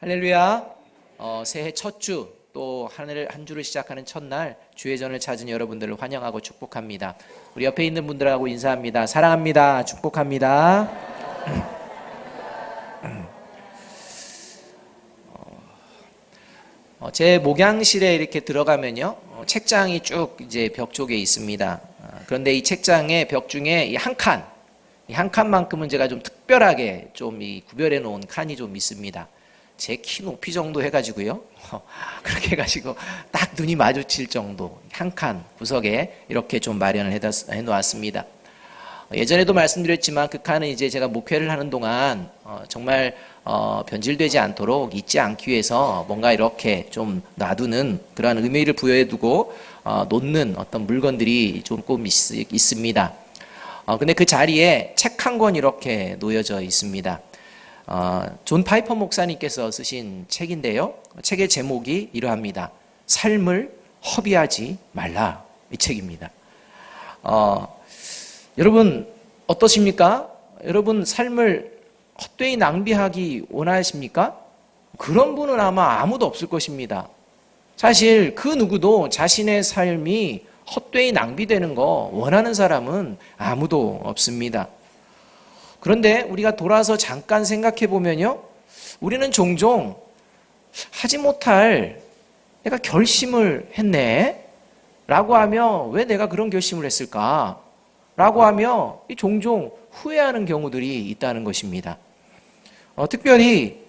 할렐루야. 새해 첫 주, 또 한 주를 시작하는 첫날 주의 전을 찾은 여러분들을 환영하고 축복합니다. 우리 옆에 있는 분들하고 인사합니다. 사랑합니다. 축복합니다. 제 목양실에 이렇게 들어가면요, 책장이 쭉 이제 벽 쪽에 있습니다. 그런데 이 책장의 벽 중에 이 한 칸만큼은 제가 좀 특별하게 좀 이 구별해 놓은 칸이 좀 있습니다. 제 키 높이 정도 해가지고요. 그렇게 해가지고 딱 눈이 마주칠 정도 한 칸 구석에 이렇게 좀 마련을 해 놓았습니다. 예전에도 말씀드렸지만 그 칸은 이제 제가 목회를 하는 동안 정말 변질되지 않도록 잊지 않기 위해서 뭔가 이렇게 좀 놔두는 그러한 의미를 부여해 두고 놓는 어떤 물건들이 조금 있습니다. 근데 그 자리에 책 한 권 이렇게 놓여져 있습니다. 존 파이퍼 목사님께서 쓰신 책인데요. 책의 제목이 이러합니다. 삶을 허비하지 말라. 이 책입니다. 여러분 어떠십니까? 여러분 삶을 헛되이 낭비하기 원하십니까? 그런 분은 아마 아무도 없을 것입니다. 사실 그 누구도 자신의 삶이 헛되이 낭비되는 거 원하는 사람은 아무도 없습니다. 그런데 우리가 돌아서 잠깐 생각해 보면요, 우리는 종종 하지 못할 내가 결심을 했네 라고 하며 왜 내가 그런 결심을 했을까 라고 하며 종종 후회하는 경우들이 있다는 것입니다. 특별히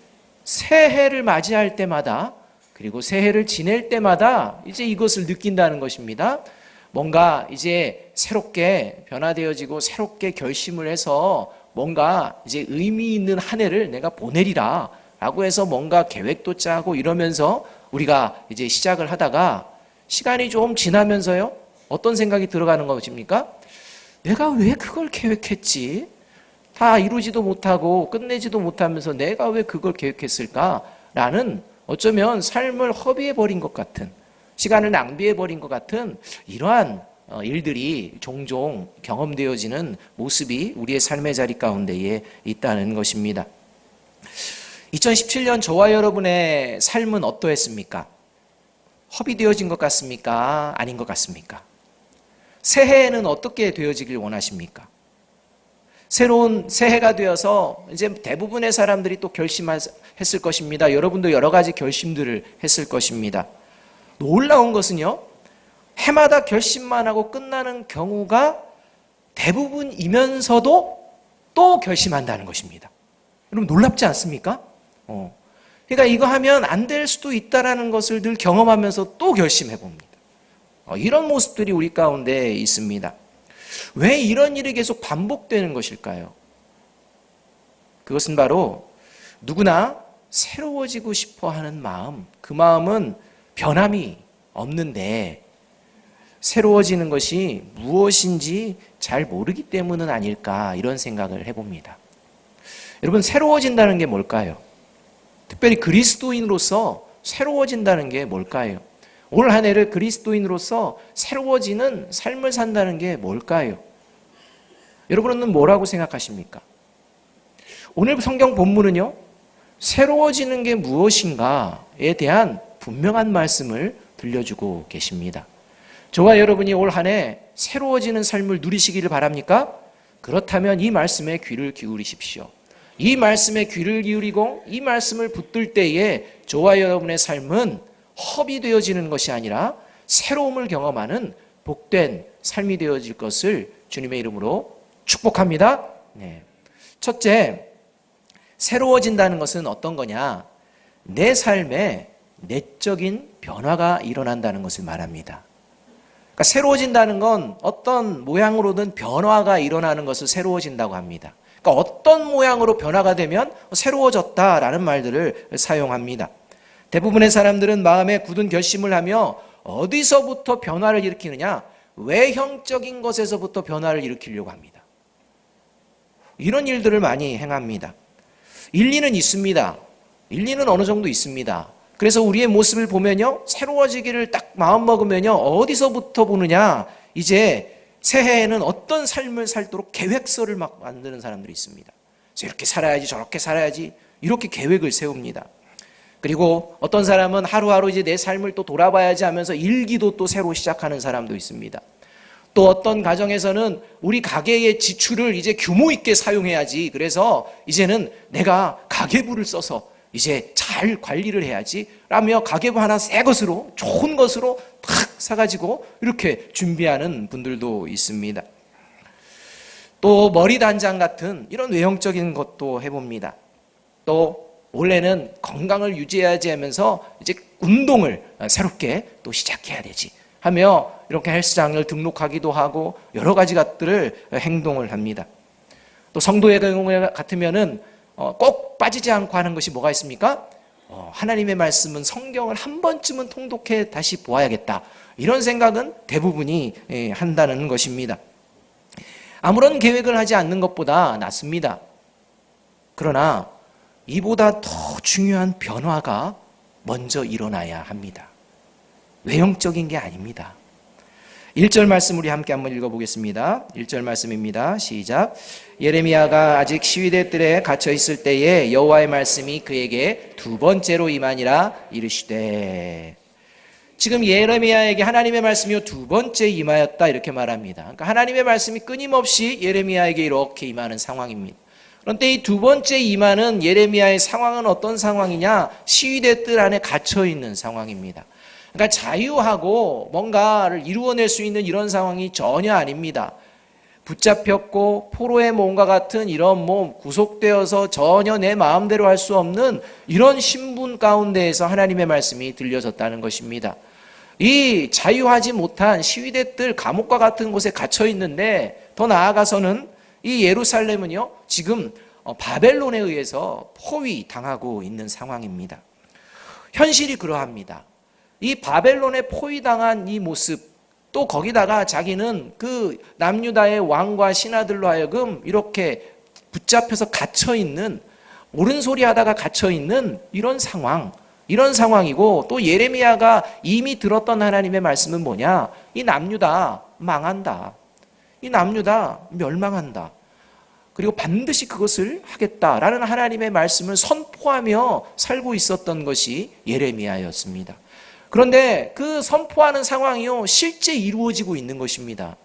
새해를 맞이할 때마다, 그리고 새해를 지낼 때마다 이제 이것을 느낀다는 것입니다. 뭔가 이제 새롭게 변화되어지고 새롭게 결심을 해서 뭔가 이제 의미 있는 한 해를 내가 보내리라 라고 해서 뭔가 계획도 짜고 이러면서 우리가 이제 시작을 하다가 시간이 좀 지나면서요, 어떤 생각이 들어가는 것입니까? 내가 왜 그걸 계획했지? 다 이루지도 못하고 끝내지도 못하면서 내가 왜 그걸 계획했을까? 라는 어쩌면 삶을 허비해버린 것 같은, 시간을 낭비해버린 것 같은 이러한 일들이 종종 경험되어지는 모습이 우리의 삶의 자리 가운데에 있다는 것입니다. 2017년 저와 여러분의 삶은 어떠했습니까? 허비되어진 것 같습니까? 아닌 것 같습니까? 새해에는 어떻게 되어지길 원하십니까? 새로운 새해가 되어서 이제 대부분의 사람들이 또 결심했을 것입니다. 여러분도 여러 가지 결심들을 했을 것입니다. 놀라운 것은요, 해마다 결심만 하고 끝나는 경우가 대부분이면서도 또 결심한다는 것입니다. 여러분 놀랍지 않습니까? 그러니까 이거 하면 안 될 수도 있다라는 것을 늘 경험하면서 또 결심해 봅니다. 이런 모습들이 우리 가운데 있습니다. 왜 이런 일이 계속 반복되는 것일까요? 그것은 바로 누구나 새로워지고 싶어 하는 마음, 그 마음은 변함이 없는데 새로워지는 것이 무엇인지 잘 모르기 때문은 아닐까, 이런 생각을 해봅니다. 여러분, 새로워진다는 게 뭘까요? 특별히 그리스도인으로서 새로워진다는 게 뭘까요? 올 한 해를 그리스도인으로서 새로워지는 삶을 산다는 게 뭘까요? 여러분은 뭐라고 생각하십니까? 오늘 성경 본문은요, 새로워지는 게 무엇인가에 대한 분명한 말씀을 들려주고 계십니다. 저와 여러분이 올 한 해 새로워지는 삶을 누리시기를 바랍니까? 그렇다면 이 말씀에 귀를 기울이십시오. 이 말씀에 귀를 기울이고 이 말씀을 붙들 때에 저와 여러분의 삶은 허비되어지는 것이 아니라 새로움을 경험하는 복된 삶이 되어질 것을 주님의 이름으로 축복합니다. 첫째, 새로워진다는 것은 어떤 거냐? 내 삶에 내적인 변화가 일어난다는 것을 말합니다. 그러니까 새로워진다는 건 어떤 모양으로든 변화가 일어나는 것을 새로워진다고 합니다. 그러니까 어떤 모양으로 변화가 되면 새로워졌다라는 말들을 사용합니다. 대부분의 사람들은 마음에 굳은 결심을 하며 어디서부터 변화를 일으키느냐? 외형적인 것에서부터 변화를 일으키려고 합니다. 이런 일들을 많이 행합니다. 일리는 있습니다. 일리는 어느 정도 있습니다. 그래서 우리의 모습을 보면요, 새로워지기를 딱 마음먹으면요, 어디서부터 보느냐? 이제 새해에는 어떤 삶을 살도록 계획서를 막 만드는 사람들이 있습니다. 그래서 이렇게 살아야지, 저렇게 살아야지, 이렇게 계획을 세웁니다. 그리고 어떤 사람은 하루하루 이제 내 삶을 또 돌아봐야지 하면서 일기도 또 새로 시작하는 사람도 있습니다. 또 어떤 가정에서는 우리 가계의 지출을 이제 규모 있게 사용해야지, 그래서 이제는 내가 가계부를 써서 이제 잘 관리를 해야지 라며 가계부 하나 새 것으로, 좋은 것으로 탁 사가지고 이렇게 준비하는 분들도 있습니다. 또 머리 단장 같은 이런 외형적인 것도 해봅니다. 또 원래는 건강을 유지해야지 하면서 이제 운동을 새롭게 또 시작해야 되지 하며 이렇게 헬스장을 등록하기도 하고 여러 가지 것들을 행동을 합니다. 또 성도의 경우에 같으면은 꼭 빠지지 않고 하는 것이 뭐가 있습니까? 하나님의 말씀은, 성경을 한 번쯤은 통독해 다시 보아야겠다, 이런 생각은 대부분이 한다는 것입니다. 아무런 계획을 하지 않는 것보다 낫습니다. 그러나 이보다 더 중요한 변화가 먼저 일어나야 합니다. 외형적인 게 아닙니다. 1절 말씀 우리 함께 한번 읽어보겠습니다. 1절 말씀입니다. 시작. 예레미야가 아직 시위대 뜰에 갇혀 있을 때에 여호와의 말씀이 그에게 두 번째로 임하니라 이르시되. 지금 예레미야에게 하나님의 말씀이 두 번째 임하였다, 이렇게 말합니다. 그러니까 하나님의 말씀이 끊임없이 예레미야에게 이렇게 임하는 상황입니다. 그런데 이 두 번째 임하는 예레미야의 상황은 어떤 상황이냐? 시위대 뜰 안에 갇혀 있는 상황입니다. 그러니까 자유하고 뭔가를 이루어낼 수 있는 이런 상황이 전혀 아닙니다. 붙잡혔고 포로의 몸과 같은 이런 몸, 구속되어서 전혀 내 마음대로 할 수 없는 이런 신분 가운데에서 하나님의 말씀이 들려졌다는 것입니다. 이 자유하지 못한 시위대 뜰, 감옥과 같은 곳에 갇혀 있는데, 더 나아가서는 이 예루살렘은요 지금 바벨론에 의해서 포위당하고 있는 상황입니다. 현실이 그러합니다. 이 바벨론에 포위당한 이 모습, 또 거기다가 자기는 그 남유다의 왕과 신하들로 하여금 이렇게 붙잡혀서 갇혀있는, 옳은 소리 하다가 갇혀있는 이런 상황이고, 또 예레미야가 이미 들었던 하나님의 말씀은 뭐냐? 이 남유다 망한다, 이 남유다 멸망한다, 그리고 반드시 그것을 하겠다라는 하나님의 말씀을 선포하며 살고 있었던 것이 예레미야였습니다. 그런데 그 선포하는 상황이요 실제 이루어지고 있는 것입니다.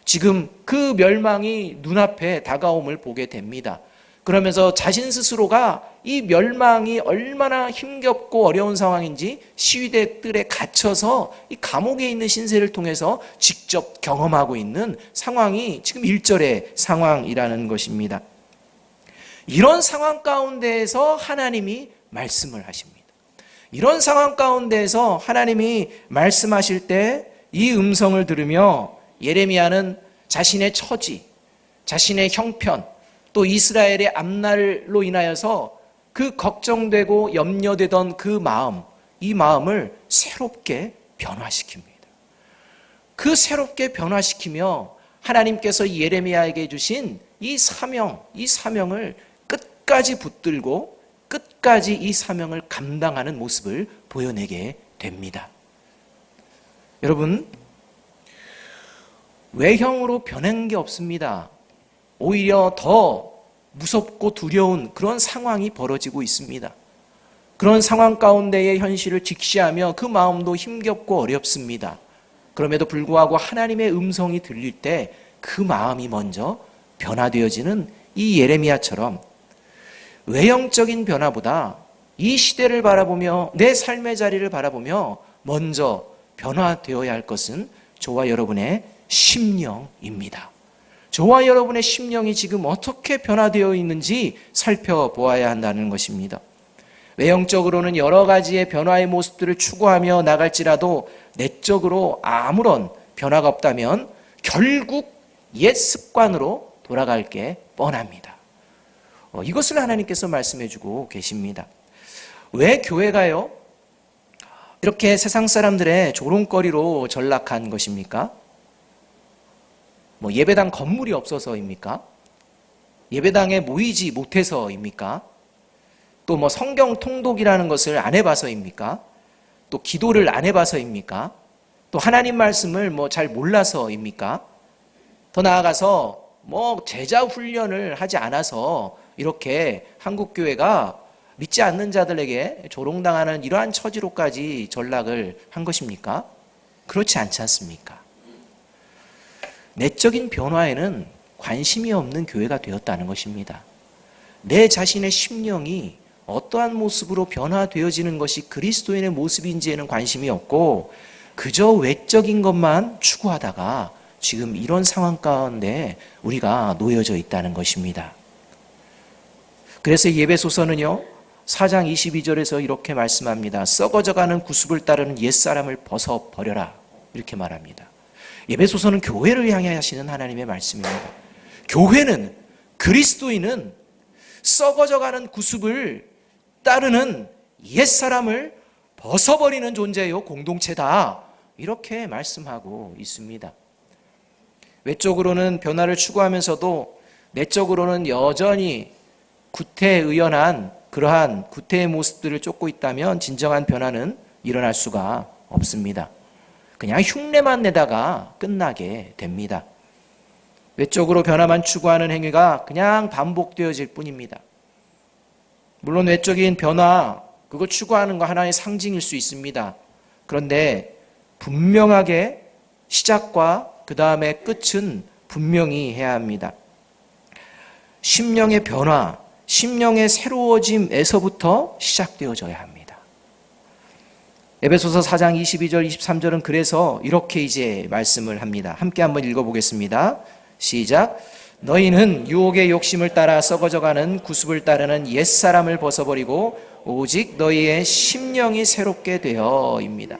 지금 그 멸망이 눈앞에 다가옴을 보게 됩니다. 그러면서 자신 스스로가 이 멸망이 얼마나 힘겹고 어려운 상황인지 시위대 뜰에 갇혀서 이 감옥에 있는 신세를 통해서 직접 경험하고 있는 상황이 지금 1절의 상황이라는 것입니다. 이런 상황 가운데에서 하나님이 말씀을 하십니다. 이런 상황 가운데에서 하나님이 말씀하실 때 이 음성을 들으며 예레미야는 자신의 처지, 자신의 형편, 또 이스라엘의 앞날로 인하여서 그 걱정되고 염려되던 그 마음, 이 마음을 새롭게 변화시킵니다. 그 새롭게 변화시키며 하나님께서 예레미야에게 주신 이 사명을 끝까지 붙들고 끝까지 이 사명을 감당하는 모습을 보여내게 됩니다. 여러분, 외형으로 변한 게 없습니다. 오히려 더 무섭고 두려운 그런 상황이 벌어지고 있습니다. 그런 상황 가운데의 현실을 직시하며 그 마음도 힘겹고 어렵습니다. 그럼에도 불구하고 하나님의 음성이 들릴 때 그 마음이 먼저 변화되어지는 이 예레미야처럼 외형적인 변화보다 이 시대를 바라보며 내 삶의 자리를 바라보며 먼저 변화되어야 할 것은 저와 여러분의 심령입니다. 저와 여러분의 심령이 지금 어떻게 변화되어 있는지 살펴보아야 한다는 것입니다. 외형적으로는 여러 가지의 변화의 모습들을 추구하며 나갈지라도 내적으로 아무런 변화가 없다면 결국 옛 습관으로 돌아갈 게 뻔합니다. 이것을 하나님께서 말씀해 주고 계십니다. 왜 교회가요 이렇게 세상 사람들의 조롱거리로 전락한 것입니까? 예배당 건물이 없어서입니까? 예배당에 모이지 못해서입니까? 또 성경 통독이라는 것을 안 해봐서입니까? 또 기도를 안 해봐서입니까? 또 하나님 말씀을 잘 몰라서입니까? 더 나아가서 제자 훈련을 하지 않아서 이렇게 한국교회가 믿지 않는 자들에게 조롱당하는 이러한 처지로까지 전락을 한 것입니까? 그렇지 않지 않습니까? 내적인 변화에는 관심이 없는 교회가 되었다는 것입니다. 내 자신의 심령이 어떠한 모습으로 변화되어지는 것이 그리스도인의 모습인지에는 관심이 없고 그저 외적인 것만 추구하다가 지금 이런 상황 가운데 우리가 놓여져 있다는 것입니다. 그래서 예배소서는요 4장 22절에서 이렇게 말씀합니다. 썩어져가는 구습을 따르는 옛사람을 벗어버려라 이렇게 말합니다. 예배소서는 교회를 향해 하시는 하나님의 말씀입니다. 교회는 그리스도인은 썩어져가는 구습을 따르는 옛사람을 벗어버리는 존재요 공동체다 이렇게 말씀하고 있습니다. 외적으로는 변화를 추구하면서도 내적으로는 여전히 구태의연한 그러한 구태의 모습들을 쫓고 있다면 진정한 변화는 일어날 수가 없습니다. 그냥 흉내만 내다가 끝나게 됩니다. 외적으로 변화만 추구하는 행위가 그냥 반복되어질 뿐입니다. 물론 외적인 변화, 그걸 추구하는 거 하나의 상징일 수 있습니다. 그런데 분명하게 시작과 그 다음에 끝은 분명히 해야 합니다. 심령의 변화, 심령의 새로워짐에서부터 시작되어져야 합니다. 에베소서 4장 22절 23절은 그래서 이렇게 이제 말씀을 합니다. 함께 한번 읽어보겠습니다. 시작. 너희는 유혹의 욕심을 따라 썩어져가는 구습을 따르는 옛사람을 벗어버리고 오직 너희의 심령이 새롭게 되어입니다.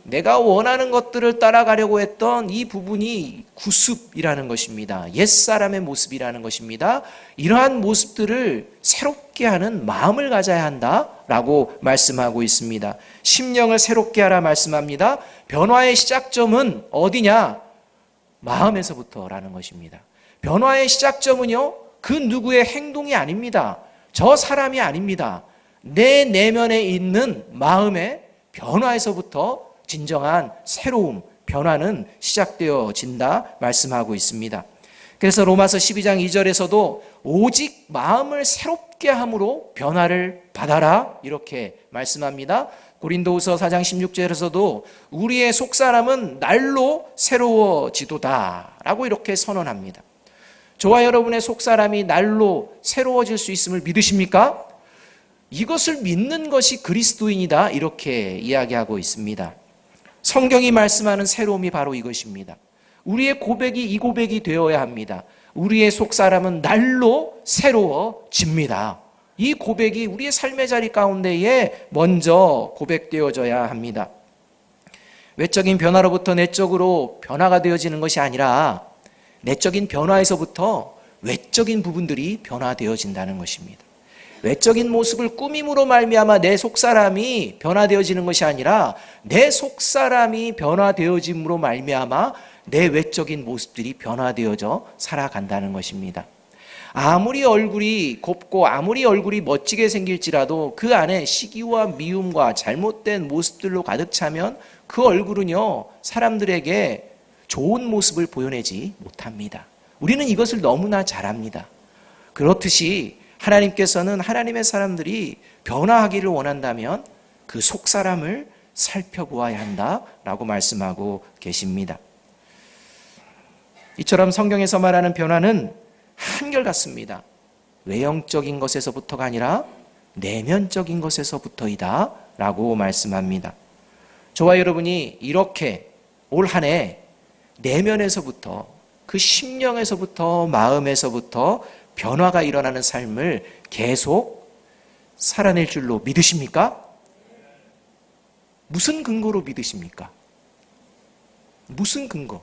내가 원하는 것들을 따라가려고 했던 이 부분이 구습이라는 것입니다. 옛사람의 모습이라는 것입니다. 이러한 모습들을 새롭게 하는 마음을 가져야 한다라고 말씀하고 있습니다. 심령을 새롭게 하라 말씀합니다. 변화의 시작점은 어디냐? 마음에서부터라는 것입니다. 변화의 시작점은요, 그 누구의 행동이 아닙니다. 저 사람이 아닙니다. 내 내면에 있는 마음의 변화에서부터 진정한 새로움, 변화는 시작되어진다 말씀하고 있습니다. 그래서 로마서 12장 2절에서도 오직 마음을 새롭게 함으로 변화를 받아라 이렇게 말씀합니다. 고린도후서 4장 16절에서도 우리의 속사람은 날로 새로워지도다 라고 이렇게 선언합니다. 저와 여러분의 속사람이 날로 새로워질 수 있음을 믿으십니까? 이것을 믿는 것이 그리스도인이다 이렇게 이야기하고 있습니다. 성경이 말씀하는 새로움이 바로 이것입니다. 우리의 고백이 이 고백이 되어야 합니다. 우리의 속사람은 날로 새로워집니다. 이 고백이 우리의 삶의 자리 가운데에 먼저 고백되어져야 합니다. 외적인 변화로부터 내적으로 변화가 되어지는 것이 아니라 내적인 변화에서부터 외적인 부분들이 변화되어진다는 것입니다. 외적인 모습을 꾸밈으로 말미암아 내 속사람이 변화되어지는 것이 아니라 내 속사람이 변화되어짐으로 말미암아 내 외적인 모습들이 변화되어져 살아간다는 것입니다. 아무리 얼굴이 곱고 아무리 얼굴이 멋지게 생길지라도 그 안에 시기와 미움과 잘못된 모습들로 가득 차면 그 얼굴은요 사람들에게 좋은 모습을 보여내지 못합니다. 우리는 이것을 너무나 잘 압니다. 그렇듯이 하나님께서는 하나님의 사람들이 변화하기를 원한다면 그 속사람을 살펴보아야 한다라고 말씀하고 계십니다. 이처럼 성경에서 말하는 변화는 한결같습니다. 외형적인 것에서부터가 아니라 내면적인 것에서부터이다 라고 말씀합니다. 저와 여러분이 이렇게 올 한 해 내면에서부터 그 심령에서부터 마음에서부터 변화가 일어나는 삶을 계속 살아낼 줄로 믿으십니까? 무슨 근거로 믿으십니까? 무슨 근거?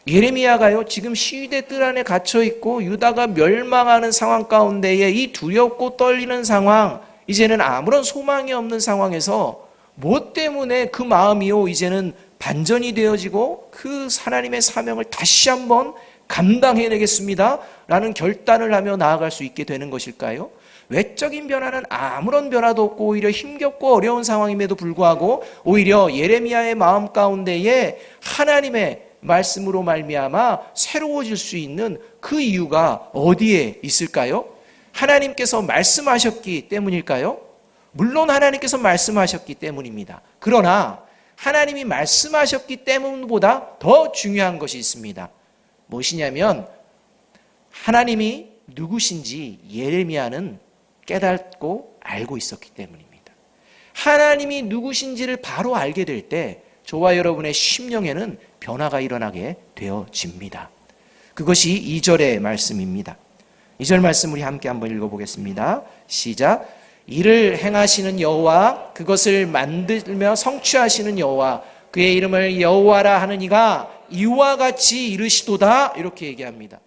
예레미야가요 지금 시위대 뜰 안에 갇혀 있고 유다가 멸망하는 상황 가운데에 이 두렵고 떨리는 상황, 이제는 아무런 소망이 없는 상황에서 무엇 때문에 그 마음이요 이제는 반전이 되어지고 그 하나님의 사명을 다시 한번 감당해내겠습니다 라는 결단을 하며 나아갈 수 있게 되는 것일까요? 외적인 변화는 아무런 변화도 없고 오히려 힘겹고 어려운 상황임에도 불구하고 오히려 예레미야의 마음 가운데에 하나님의 말씀으로 말미암아 새로워질 수 있는 그 이유가 어디에 있을까요? 하나님께서 말씀하셨기 때문일까요? 물론 하나님께서 말씀하셨기 때문입니다. 그러나 하나님이 말씀하셨기 때문보다 더 중요한 것이 있습니다. 무엇이냐면 하나님이 누구신지 예레미야는 깨닫고 알고 있었기 때문입니다. 하나님이 누구신지를 바로 알게 될 때 저와 여러분의 심령에는 변화가 일어나게 되어집니다. 그것이 2절의 말씀입니다. 2절 말씀 우리 함께 한번 읽어보겠습니다. 시작. 이를 행하시는 여호와, 그것을 만들며 성취하시는 여호와, 그의 이름을 여호와라 하는 이가 이와 같이 이르시도다, 이렇게 얘기합니다.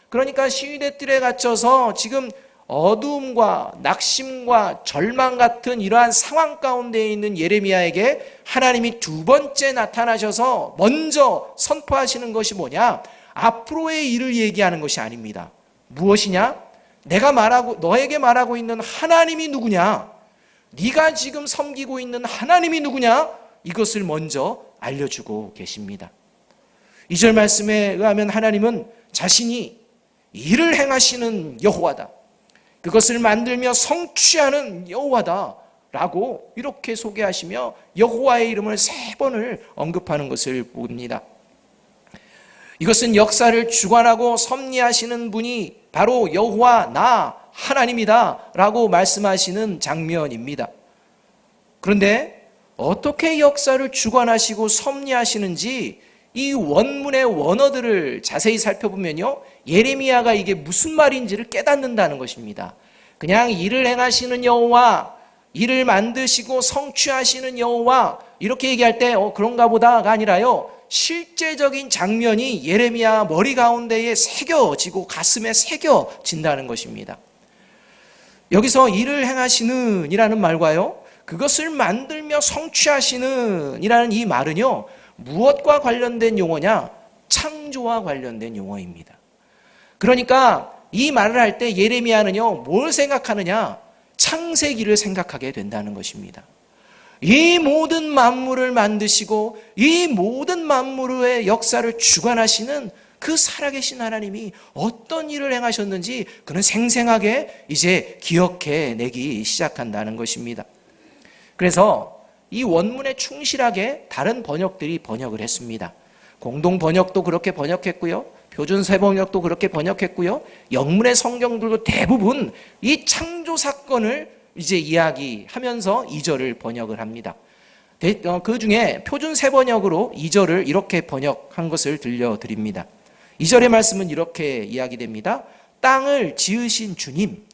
그러니까 시위대 뜰에 갇혀서 지금 어두움과 낙심과 절망 같은 이러한 상황 가운데 있는 예레미야에게 하나님이 두 번째 나타나셔서 먼저 선포하시는 것이 뭐냐? 앞으로의 일을 얘기하는 것이 아닙니다. 무엇이냐? 내가 너에게 말하고 있는 하나님이 누구냐? 네가 지금 섬기고 있는 하나님이 누구냐? 이것을 먼저 알려주고 계십니다. 2절 말씀에 의하면 하나님은 자신이 일을 행하시는 여호와다, 그것을 만들며 성취하는 여호와다 라고 이렇게 소개하시며 여호와의 이름을 3번을 언급하는 것을 봅니다. 이것은 역사를 주관하고 섭리하시는 분이 바로 여호와 나 하나님이다 라고 말씀하시는 장면입니다. 그런데 어떻게 역사를 주관하시고 섭리하시는지 이 원문의 원어들을 자세히 살펴보면요, 예레미야가 이게 무슨 말인지를 깨닫는다는 것입니다. 그냥 일을 행하시는 여호와, 일을 만드시고 성취하시는 여호와 이렇게 얘기할 때 그런가 보다가 아니라요, 실제적인 장면이 예레미야 머리 가운데에 새겨지고 가슴에 새겨진다는 것입니다. 여기서 일을 행하시는 이라는 말과요, 그것을 만들며 성취하시는 이라는 이 말은요, 무엇과 관련된 용어냐? 창조와 관련된 용어입니다. 그러니까 이 말을 할 때 예레미야는요, 뭘 생각하느냐? 창세기를 생각하게 된다는 것입니다. 이 모든 만물을 만드시고 이 모든 만물의 역사를 주관하시는 그 살아계신 하나님이 어떤 일을 행하셨는지 그는 생생하게 이제 기억해내기 시작한다는 것입니다. 그래서 이 원문에 충실하게 다른 번역들이 번역을 했습니다. 공동 번역도 그렇게 번역했고요, 표준 세번역도 그렇게 번역했고요, 영문의 성경들도 대부분 이 창조 사건을 이제 이야기하면서 2절을 번역을 합니다. 그 중에 표준 세번역으로 2절을 이렇게 번역한 것을 들려드립니다. 2절의 말씀은 이렇게 이야기됩니다. 땅을 지으신 주님,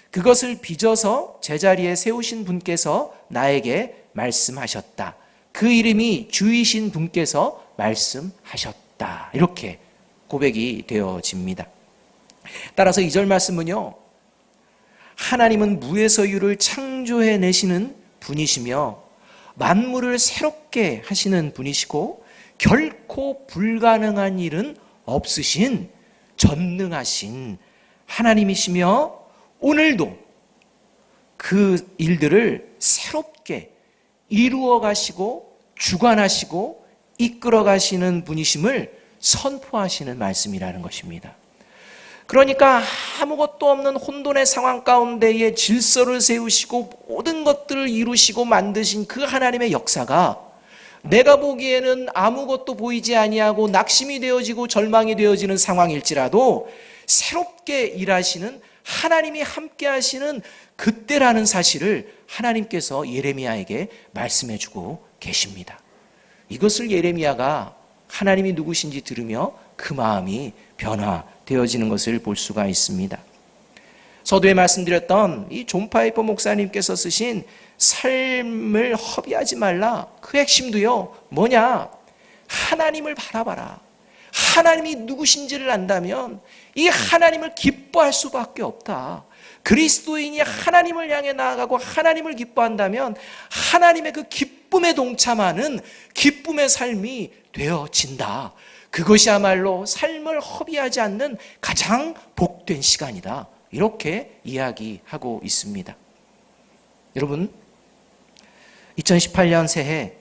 그것을 빚어서 제자리에 세우신 분께서 나에게 말씀하셨다. 그 이름이 주이신 분께서 말씀하셨다. 이렇게 고백이 되어집니다. 따라서 2절 말씀은요, 하나님은 무에서 유를 창조해내시는 분이시며 만물을 새롭게 하시는 분이시고 결코 불가능한 일은 없으신 전능하신 하나님이시며 오늘도 그 일들을 새롭게 이루어 가시고 주관하시고 이끌어 가시는 분이심을 선포하시는 말씀이라는 것입니다. 그러니까 아무것도 없는 혼돈의 상황 가운데에 질서를 세우시고 모든 것들을 이루시고 만드신 그 하나님의 역사가 내가 보기에는 아무것도 보이지 아니하고 낙심이 되어지고 절망이 되어지는 상황일지라도 새롭게 일하시는 하나님이 함께 하시는 그때라는 사실을 하나님께서 예레미야에게 말씀해주고 계십니다. 이것을 예레미야가 하나님이 누구신지 들으며 그 마음이 변화되어지는 것을 볼 수가 있습니다. 서두에 말씀드렸던 이 존 파이퍼 목사님께서 쓰신 삶을 허비하지 말라, 그 핵심도요, 뭐냐? 하나님을 바라봐라. 하나님이 누구신지를 안다면 이 하나님을 기뻐할 수밖에 없다. 그리스도인이 하나님을 향해 나아가고 하나님을 기뻐한다면 하나님의 그 기쁨에 동참하는 기쁨의 삶이 되어진다. 그것이야말로 삶을 허비하지 않는 가장 복된 시간이다. 이렇게 이야기하고 있습니다. 여러분, 2018년 새해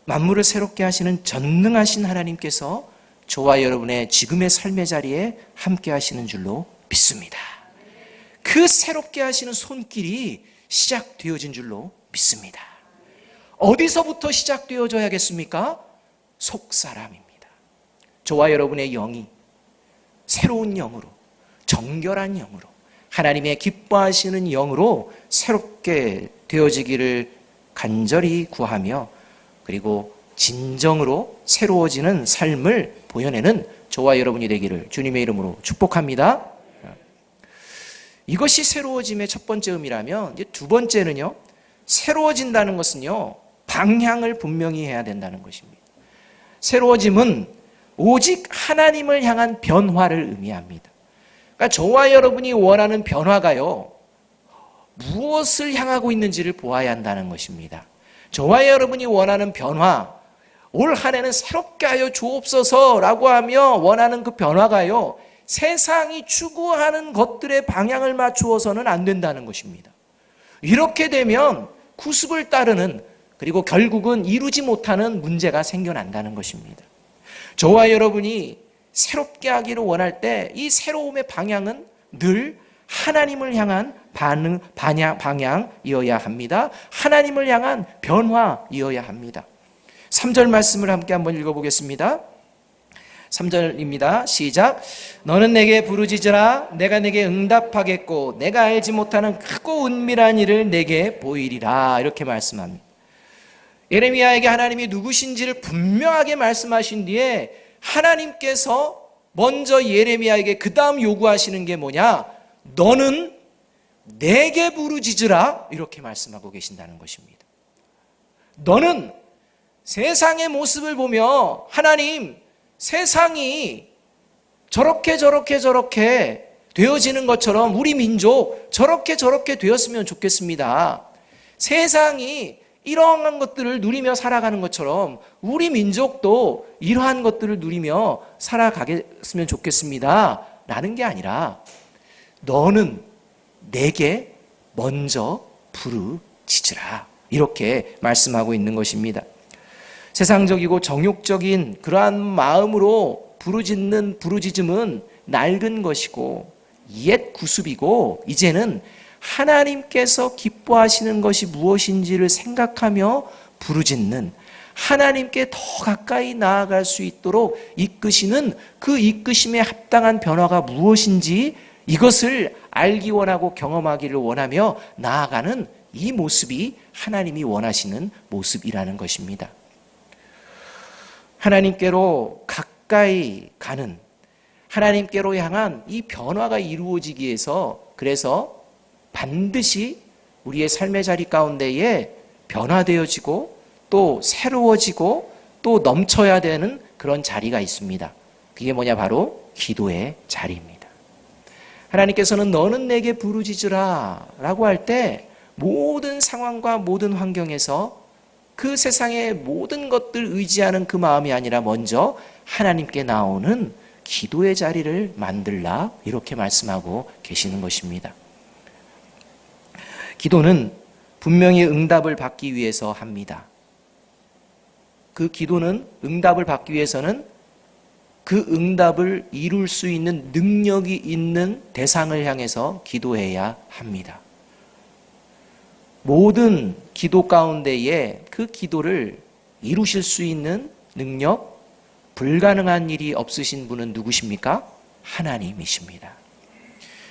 만물을 새롭게 하시는 전능하신 하나님께서 저와 여러분의 지금의 삶의 자리에 함께 하시는 줄로 믿습니다. 그 새롭게 하시는 손길이 시작되어진 줄로 믿습니다. 어디서부터 시작되어져야겠습니까? 속사람입니다. 저와 여러분의 영이 새로운 영으로, 정결한 영으로, 하나님의 기뻐하시는 영으로 새롭게 되어지기를 간절히 구하며, 그리고 진정으로 새로워지는 삶을 보여내는 저와 여러분이 되기를 주님의 이름으로 축복합니다. 이것이 새로워짐의 첫 번째 의미라면, 이제 두 번째는요, 새로워진다는 것은요, 방향을 분명히 해야 된다는 것입니다. 새로워짐은 오직 하나님을 향한 변화를 의미합니다. 그러니까 저와 여러분이 원하는 변화가요, 무엇을 향하고 있는지를 보아야 한다는 것입니다. 저와 여러분이 원하는 변화, 올 한 해는 새롭게 하여 주옵소서라고 하며 원하는 그 변화가요, 세상이 추구하는 것들의 방향을 맞추어서는 안 된다는 것입니다. 이렇게 되면 구습을 따르는, 그리고 결국은 이루지 못하는 문제가 생겨난다는 것입니다. 저와 여러분이 새롭게 하기를 원할 때 이 새로움의 방향은 늘 하나님을 향한 방향이어야 합니다. 하나님을 향한 변화이어야 합니다. 3절 말씀을 함께 한번 읽어보겠습니다. 3절입니다. 시작. 너는 내게 부르짖으라. 내가 내게 응답하겠고 내가 알지 못하는 크고 은밀한 일을 내게 보이리라. 이렇게 말씀합니다. 예레미야에게 하나님이 누구신지를 분명하게 말씀하신 뒤에 하나님께서 먼저 예레미야에게 그 다음 요구하시는 게 뭐냐? 너는 내게 부르짖으라. 이렇게 말씀하고 계신다는 것입니다. 너는 세상의 모습을 보며, 하나님, 세상이 저렇게 되어지는 것처럼 우리 민족 저렇게 되었으면 좋겠습니다. 세상이 이러한 것들을 누리며 살아가는 것처럼 우리 민족도 이러한 것들을 누리며 살아가겠으면 좋겠습니다. 라는 게 아니라, 너는 내게 먼저 부르짖으라. 이렇게 말씀하고 있는 것입니다. 세상적이고 정욕적인 그러한 마음으로 부르짖는 부르짖음은 낡은 것이고 옛 구습이고, 이제는 하나님께서 기뻐하시는 것이 무엇인지를 생각하며 부르짖는, 하나님께 더 가까이 나아갈 수 있도록 이끄시는 그 이끄심에 합당한 변화가 무엇인지 이것을 알기 원하고 경험하기를 원하며 나아가는 이 모습이 하나님이 원하시는 모습이라는 것입니다. 하나님께로 가까이 가는, 하나님께로 향한 이 변화가 이루어지기 위해서, 그래서 반드시 우리의 삶의 자리 가운데에 변화되어지고 또 새로워지고 또 넘쳐야 되는 그런 자리가 있습니다. 그게 뭐냐? 바로 기도의 자리입니다. 하나님께서는 너는 내게 부르짖으라 라고 할 때 모든 상황과 모든 환경에서 그 세상의 모든 것들 의지하는 그 마음이 아니라 먼저 하나님께 나오는 기도의 자리를 만들라, 이렇게 말씀하고 계시는 것입니다. 기도는 분명히 응답을 받기 위해서 합니다. 그 기도는 응답을 받기 위해서는 그 응답을 이룰 수 있는 능력이 있는 대상을 향해서 기도해야 합니다. 모든 기도 가운데에 그 기도를 이루실 수 있는 능력, 불가능한 일이 없으신 분은 누구십니까? 하나님이십니다.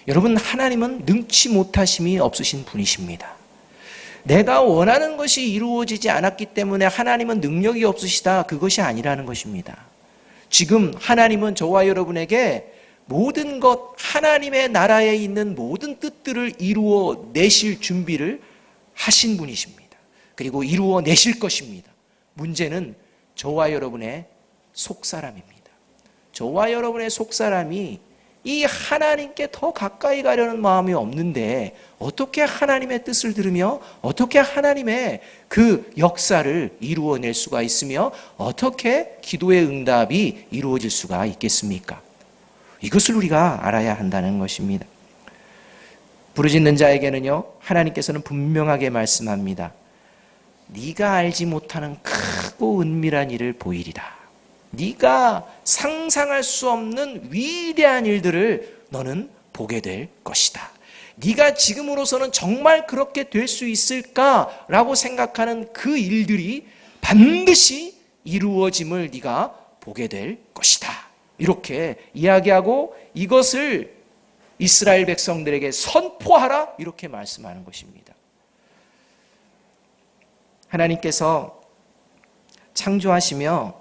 여러분, 하나님은 능치 못하심이 없으신 분이십니다. 내가 원하는 것이 이루어지지 않았기 때문에 하나님은 능력이 없으시다, 그것이 아니라는 것입니다. 지금 하나님은 저와 여러분에게 모든 것, 하나님의 나라에 있는 모든 뜻들을 이루어 내실 준비를 하신 분이십니다. 그리고 이루어 내실 것입니다. 문제는 저와 여러분의 속사람입니다. 저와 여러분의 속사람이 이 하나님께 더 가까이 가려는 마음이 없는데 어떻게 하나님의 뜻을 들으며 어떻게 하나님의 그 역사를 이루어낼 수가 있으며 어떻게 기도의 응답이 이루어질 수가 있겠습니까? 이것을 우리가 알아야 한다는 것입니다. 부르짖는 자에게는요, 하나님께서는 분명하게 말씀합니다. 네가 알지 못하는 크고 은밀한 일을 보이리라. 네가 상상할 수 없는 위대한 일들을 너는 보게 될 것이다. 네가 지금으로서는 정말 그렇게 될 수 있을까라고 생각하는 그 일들이 반드시 이루어짐을 네가 보게 될 것이다. 이렇게 이야기하고 이것을 이스라엘 백성들에게 선포하라 이렇게 말씀하는 것입니다. 하나님께서 창조하시며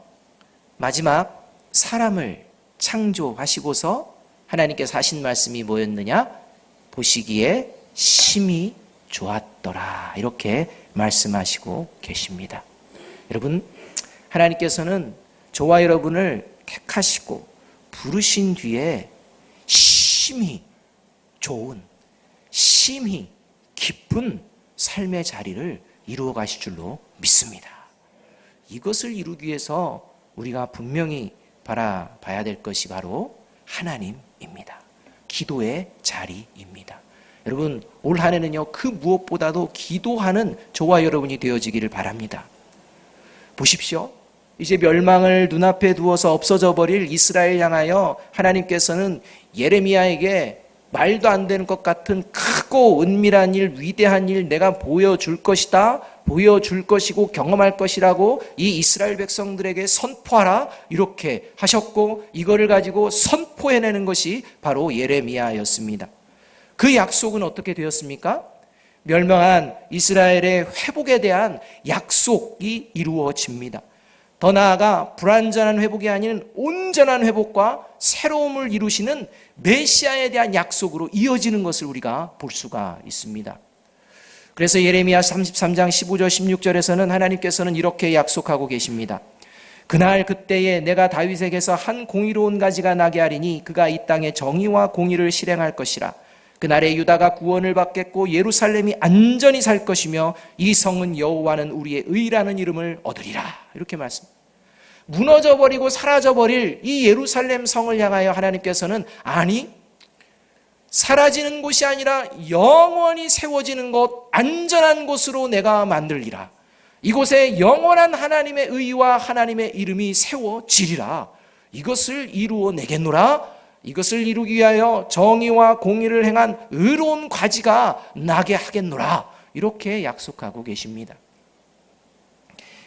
마지막 사람을 창조하시고서 하나님께서 하신 말씀이 뭐였느냐? 보시기에 심히 좋았더라 이렇게 말씀하시고 계십니다. 여러분, 하나님께서는 저와 여러분을 택하시고 부르신 뒤에 심히 좋은, 심히 기쁜 삶의 자리를 이루어 가실 줄로 믿습니다. 이것을 이루기 위해서 우리가 분명히 바라봐야 될 것이 바로 하나님입니다. 기도의 자리입니다. 여러분, 올 한 해는요, 그 무엇보다도 기도하는 저와 여러분이 되어지기를 바랍니다. 보십시오. 이제 멸망을 눈앞에 두어서 없어져 버릴 이스라엘 향하여 하나님께서는 예레미야에게 말도 안 되는 것 같은 크고 은밀한 일, 위대한 일 내가 보여줄 것이다, 보여줄 것이고 경험할 것이라고 이 이스라엘 백성들에게 선포하라 이렇게 하셨고, 이거를 가지고 선포해내는 것이 바로 예레미야였습니다. 그 약속은 어떻게 되었습니까? 멸망한 이스라엘의 회복에 대한 약속이 이루어집니다. 더 나아가 불완전한 회복이 아닌 온전한 회복과 새로움을 이루시는 메시아에 대한 약속으로 이어지는 것을 우리가 볼 수가 있습니다. 그래서 예레미야 33장 15절 16절에서는 하나님께서는 이렇게 약속하고 계십니다. 그날 그때에 내가 다윗에게서 한 공의로운 가지가 나게 하리니 그가 이 땅에 정의와 공의를 실행할 것이라. 그날에 유다가 구원을 받겠고 예루살렘이 안전히 살 것이며 이 성은 여호와는 우리의 의라는 이름을 얻으리라. 이렇게 말씀. 무너져버리고 사라져버릴 이 예루살렘 성을 향하여 하나님께서는 아니, 사라지는 곳이 아니라 영원히 세워지는 곳, 안전한 곳으로 내가 만들리라. 이곳에 영원한 하나님의 의와 하나님의 이름이 세워지리라. 이것을 이루어 내겠노라. 이것을 이루기 위하여 정의와 공의를 행한 의로운 과지가 나게 하겠노라. 이렇게 약속하고 계십니다.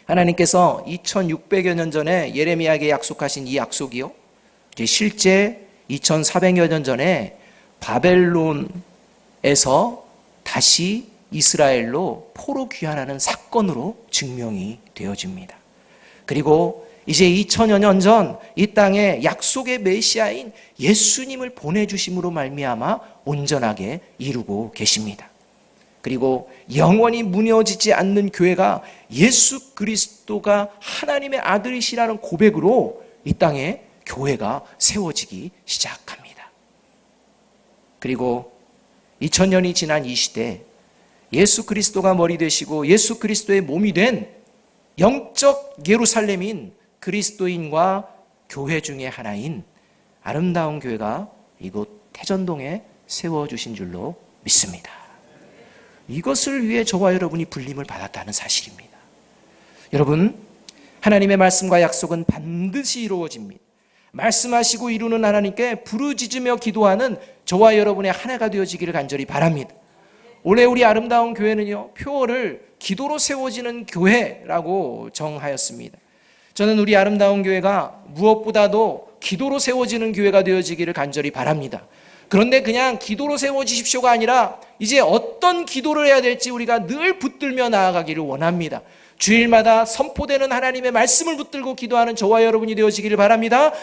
하나님께서 2600여 년 전에 예레미야에게 약속하신 이 약속이요, 이제 실제 2400여 년 전에 바벨론에서 다시 이스라엘로 포로 귀환하는 사건으로 증명이 되어집니다. 그리고 이제 2000여 년 전 이 땅에 약속의 메시아인 예수님을 보내주심으로 말미암아 온전하게 이루고 계십니다. 그리고 영원히 무너지지 않는 교회가 예수 그리스도가 하나님의 아들이시라는 고백으로 이 땅에 교회가 세워지기 시작합니다. 그리고 2000년이 지난 이 시대 예수 그리스도가 머리 되시고 예수 그리스도의 몸이 된 영적 예루살렘인 그리스도인과 교회 중에 하나인 아름다운 교회가 이곳 태전동에 세워주신 줄로 믿습니다. 이것을 위해 저와 여러분이 불림을 받았다는 사실입니다. 여러분, 하나님의 말씀과 약속은 반드시 이루어집니다. 말씀하시고 이루는 하나님께 부르짖으며 기도하는 저와 여러분의 한 해가 되어지기를 간절히 바랍니다. 올해 우리 아름다운 교회는요, 표어를 기도로 세워지는 교회라고 정하였습니다. 저는 우리 아름다운 교회가 무엇보다도 기도로 세워지는 교회가 되어지기를 간절히 바랍니다. 그런데 그냥 기도로 세워지십시오가 아니라 이제 어떤 기도를 해야 될지 우리가 늘 붙들며 나아가기를 원합니다. 주일마다 선포되는 하나님의 말씀을 붙들고 기도하는 저와 여러분이 되어지기를 바랍니다.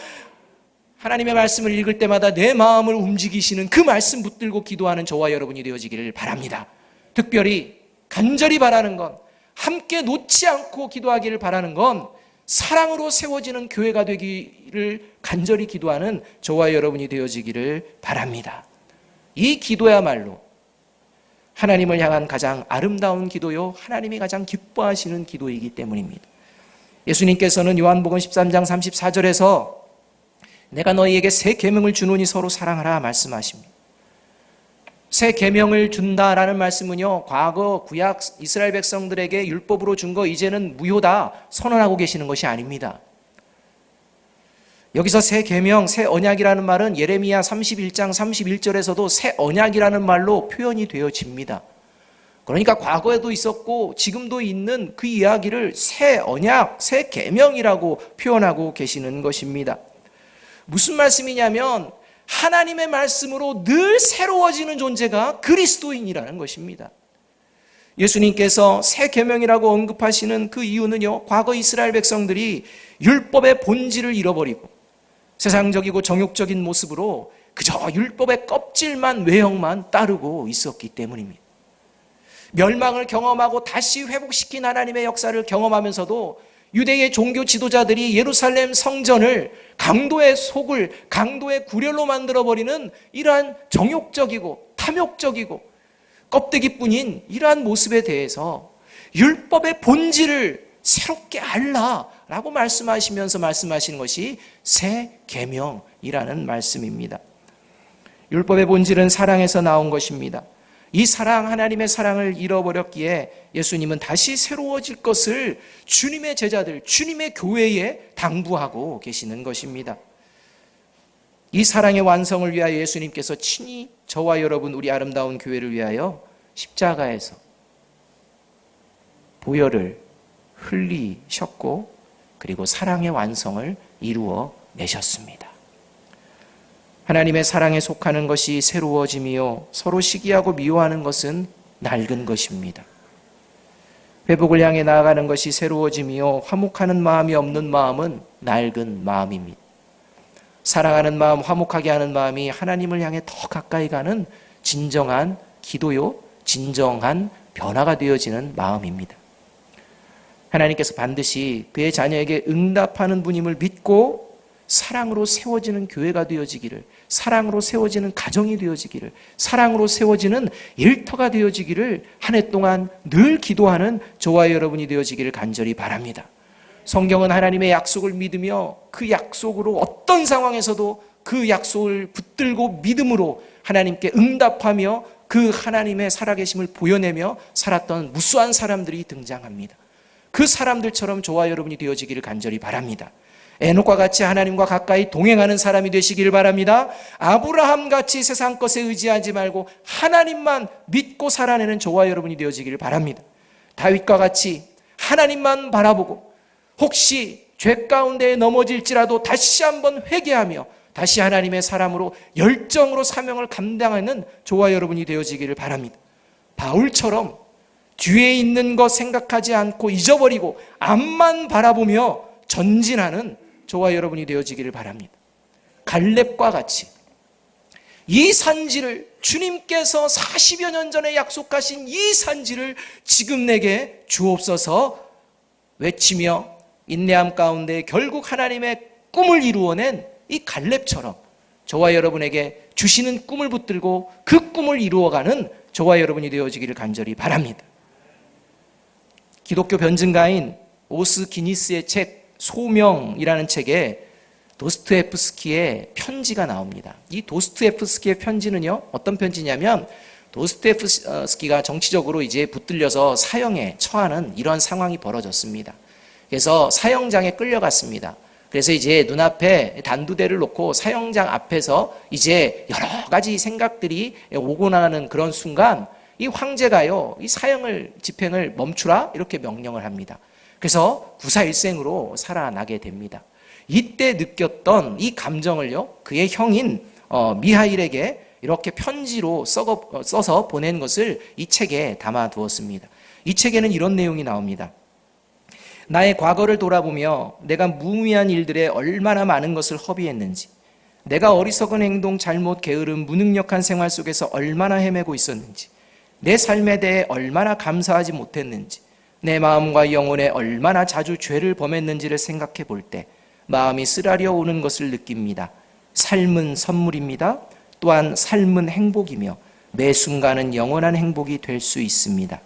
하나님의 말씀을 읽을 때마다 내 마음을 움직이시는 그 말씀 붙들고 기도하는 저와 여러분이 되어지기를 바랍니다. 특별히 간절히 바라는 건, 함께 놓지 않고 기도하기를 바라는 건 사랑으로 세워지는 교회가 되기를 간절히 기도하는 저와 여러분이 되어지기를 바랍니다. 이 기도야말로 하나님을 향한 가장 아름다운 기도요, 하나님이 가장 기뻐하시는 기도이기 때문입니다. 예수님께서는 요한복음 13장 34절에서 내가 너희에게 새 계명을 주노니 서로 사랑하라 말씀하십니다. 새 계명을 준다라는 말씀은요, 과거 구약 이스라엘 백성들에게 율법으로 준 거 이제는 무효다 선언하고 계시는 것이 아닙니다. 여기서 새 계명, 새 언약이라는 말은 예레미야 31장 31절에서도 새 언약이라는 말로 표현이 되어집니다. 그러니까 과거에도 있었고 지금도 있는 그 이야기를 새 언약, 새 계명이라고 표현하고 계시는 것입니다. 무슨 말씀이냐면 하나님의 말씀으로 늘 새로워지는 존재가 그리스도인이라는 것입니다. 예수님께서 새 계명이라고 언급하시는 그 이유는요, 과거 이스라엘 백성들이 율법의 본질을 잃어버리고 세상적이고 정욕적인 모습으로 그저 율법의 껍질만, 외형만 따르고 있었기 때문입니다. 멸망을 경험하고 다시 회복시킨 하나님의 역사를 경험하면서도 유대의 종교 지도자들이 예루살렘 성전을 강도의 속을, 강도의 구렬로 만들어버리는 이러한 정욕적이고 탐욕적이고 껍데기뿐인 이러한 모습에 대해서 율법의 본질을 새롭게 알라라고 말씀하시면서 말씀하시는 것이 새 계명이라는 말씀입니다. 율법의 본질은 사랑에서 나온 것입니다. 이 사랑, 하나님의 사랑을 잃어버렸기에 예수님은 다시 새로워질 것을 주님의 제자들, 주님의 교회에 당부하고 계시는 것입니다. 이 사랑의 완성을 위하여 예수님께서 친히 저와 여러분, 우리 아름다운 교회를 위하여 십자가에서 보혈을 흘리셨고 그리고 사랑의 완성을 이루어 내셨습니다. 하나님의 사랑에 속하는 것이 새로워짐이요 서로 시기하고 미워하는 것은 낡은 것입니다. 회복을 향해 나아가는 것이 새로워짐이요 화목하는 마음이 없는 마음은 낡은 마음입니다. 사랑하는 마음, 화목하게 하는 마음이 하나님을 향해 더 가까이 가는 진정한 기도요, 진정한 변화가 되어지는 마음입니다. 하나님께서 반드시 그의 자녀에게 응답하는 분임을 믿고 사랑으로 세워지는 교회가 되어지기를, 사랑으로 세워지는 가정이 되어지기를, 사랑으로 세워지는 일터가 되어지기를 한 해 동안 늘 기도하는 저와 여러분이 되어지기를 간절히 바랍니다. 성경은 하나님의 약속을 믿으며 그 약속으로 어떤 상황에서도 그 약속을 붙들고 믿음으로 하나님께 응답하며 그 하나님의 살아계심을 보여내며 살았던 무수한 사람들이 등장합니다. 그 사람들처럼 저와 여러분이 되어지기를 간절히 바랍니다. 에녹과 같이 하나님과 가까이 동행하는 사람이 되시기를 바랍니다. 아브라함같이 세상 것에 의지하지 말고 하나님만 믿고 살아내는 저와 여러분이 되어지기를 바랍니다. 다윗과 같이 하나님만 바라보고 혹시 죄 가운데 넘어질지라도 다시 한번 회개하며 다시 하나님의 사람으로 열정으로 사명을 감당하는 저와 여러분이 되어지기를 바랍니다. 바울처럼 뒤에 있는 것 생각하지 않고 잊어버리고 앞만 바라보며 전진하는 저와 여러분이 되어지기를 바랍니다. 갈렙과 같이 이 산지를, 주님께서 40여 년 전에 약속하신 이 산지를 지금 내게 주옵소서 외치며 인내함 가운데 결국 하나님의 꿈을 이루어낸 이 갈렙처럼 저와 여러분에게 주시는 꿈을 붙들고 그 꿈을 이루어가는 저와 여러분이 되어지기를 간절히 바랍니다. 기독교 변증가인 오스 기니스의 책 소명이라는 책에 도스토옙스키의 편지가 나옵니다. 이 도스토옙스키의 편지는요, 어떤 편지냐면 도스토옙스키가 정치적으로 이제 붙들려서 사형에 처하는 이런 상황이 벌어졌습니다. 그래서 사형장에 끌려갔습니다. 그래서 이제 눈앞에 단두대를 놓고 사형장 앞에서 이제 여러 가지 생각들이 오고 나가는 그런 순간 이 황제가요, 이 사형을 집행을 멈추라 이렇게 명령을 합니다. 그래서 구사일생으로 살아나게 됩니다. 이때 느꼈던 이 감정을요, 그의 형인 미하일에게 이렇게 편지로 써서 보낸 것을 이 책에 담아두었습니다. 이 책에는 이런 내용이 나옵니다. 나의 과거를 돌아보며 내가 무의미한 일들에 얼마나 많은 것을 허비했는지, 내가 어리석은 행동, 잘못, 게으름, 무능력한 생활 속에서 얼마나 헤매고 있었는지, 내 삶에 대해 얼마나 감사하지 못했는지, 내 마음과 영혼에 얼마나 자주 죄를 범했는지를 생각해 볼 때 마음이 쓰라려 오는 것을 느낍니다. 삶은 선물입니다. 또한 삶은 행복이며 매 순간은 영원한 행복이 될 수 있습니다.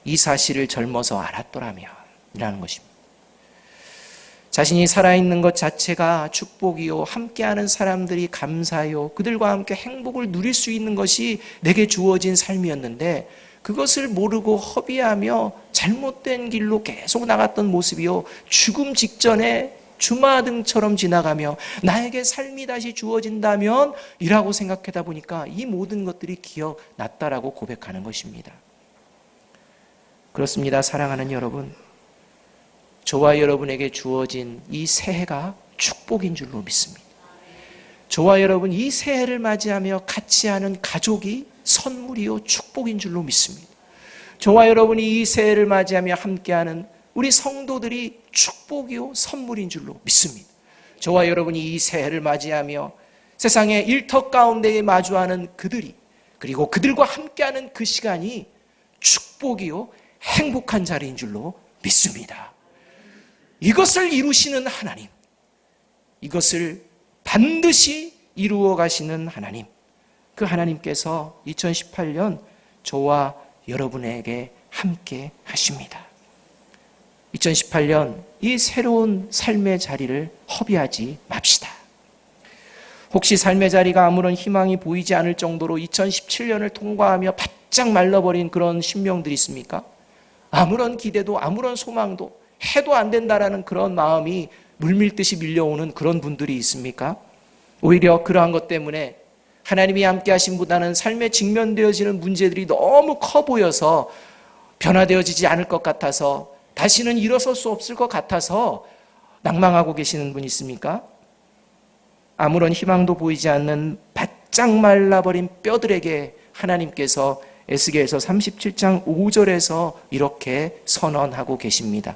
이 사실을 젊어서 알았더라면 이라는 것입니다. 자신이 살아있는 것 자체가 축복이요, 함께하는 사람들이 감사요, 그들과 함께 행복을 누릴 수 있는 것이 내게 주어진 삶이었는데 그것을 모르고 허비하며 잘못된 길로 계속 나갔던 모습이요, 죽음 직전에 주마등처럼 지나가며 나에게 삶이 다시 주어진다면 이라고 생각하다 보니까 이 모든 것들이 기억났다라고 고백하는 것입니다. 그렇습니다. 사랑하는 여러분, 저와 여러분에게 주어진 이 새해가 축복인 줄로 믿습니다. 저와 여러분 이 새해를 맞이하며 같이 하는 가족이 선물이요 축복인 줄로 믿습니다. 저와 여러분이 이 새해를 맞이하며 함께하는 우리 성도들이 축복이요 선물인 줄로 믿습니다. 저와 여러분이 이 새해를 맞이하며 세상의 일터 가운데에 마주하는 그들이, 그리고 그들과 함께하는 그 시간이 축복이요 행복한 자리인 줄로 믿습니다. 이것을 이루시는 하나님, 이것을 반드시 이루어 가시는 하나님, 그 하나님께서 2018년 저와 여러분에게 함께 하십니다. 2018년 이 새로운 삶의 자리를 허비하지 맙시다. 혹시 삶의 자리가 아무런 희망이 보이지 않을 정도로 2017년을 통과하며 바짝 말라버린 그런 신명들이 있습니까? 아무런 기대도 아무런 소망도 해도 안 된다라는 그런 마음이 물밀듯이 밀려오는 그런 분들이 있습니까? 오히려 그러한 것 때문에 하나님이 함께 하신 보다는 삶에 직면되어지는 문제들이 너무 커 보여서 변화되어지지 않을 것 같아서 다시는 일어설 수 없을 것 같아서 낭망하고 계시는 분 있습니까? 아무런 희망도 보이지 않는 바짝 말라버린 뼈들에게 하나님께서 에스겔서 37장 5절에서 이렇게 선언하고 계십니다.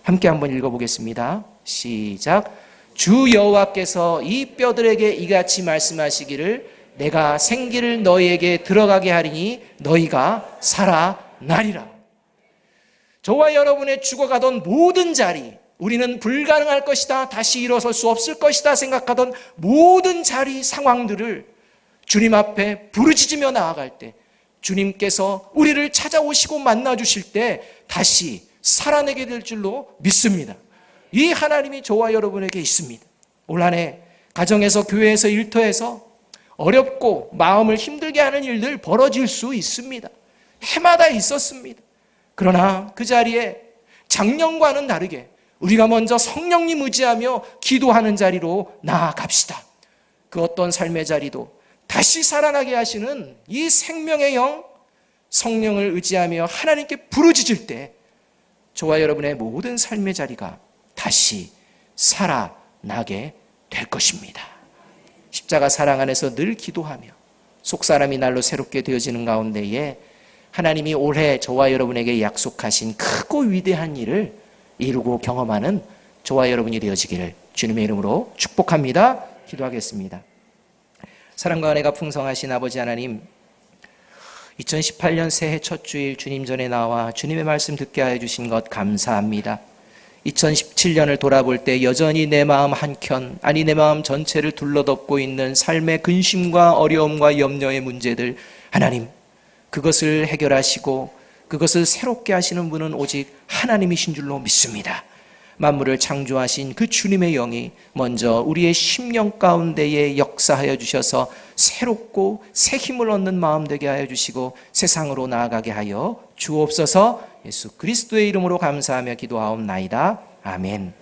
함께 한번 읽어보겠습니다. 시작. 주 여호와께서 이 뼈들에게 이같이 말씀하시기를 내가 생기를 너희에게 들어가게 하리니 너희가 살아나리라. 저와 여러분의 죽어가던 모든 자리, 우리는 불가능할 것이다, 다시 일어설 수 없을 것이다 생각하던 모든 자리 상황들을 주님 앞에 부르짖으며 나아갈 때, 주님께서 우리를 찾아오시고 만나주실 때 다시 살아내게 될 줄로 믿습니다. 이 하나님이 저와 여러분에게 있습니다. 올 한 해 가정에서, 교회에서, 일터에서 어렵고 마음을 힘들게 하는 일들 벌어질 수 있습니다. 해마다 있었습니다. 그러나 그 자리에 작년과는 다르게 우리가 먼저 성령님 의지하며 기도하는 자리로 나아갑시다. 그 어떤 삶의 자리도 다시 살아나게 하시는 이 생명의 영, 성령을 의지하며 하나님께 부르짖을 때 저와 여러분의 모든 삶의 자리가 다시 살아나게 될 것입니다. 십자가 사랑 안에서 늘 기도하며 속사람이 날로 새롭게 되어지는 가운데에 하나님이 올해 저와 여러분에게 약속하신 크고 위대한 일을 이루고 경험하는 저와 여러분이 되어지기를 주님의 이름으로 축복합니다. 기도하겠습니다. 사랑과 은혜가 풍성하신 아버지 하나님, 2018년 새해 첫 주일 주님 전에 나와 주님의 말씀 듣게 하여 주신 것 감사합니다. 2017년을 돌아볼 때 여전히 내 마음 한켠, 아니 내 마음 전체를 둘러덮고 있는 삶의 근심과 어려움과 염려의 문제들, 하나님 그것을 해결하시고 그것을 새롭게 하시는 분은 오직 하나님이신 줄로 믿습니다. 만물을 창조하신 그 주님의 영이 먼저 우리의 심령 가운데에 역사하여 주셔서 새롭고 새 힘을 얻는 마음 되게 하여 주시고 세상으로 나아가게 하여 주옵소서. 예수 그리스도의 이름으로 감사하며 기도하옵나이다. 아멘.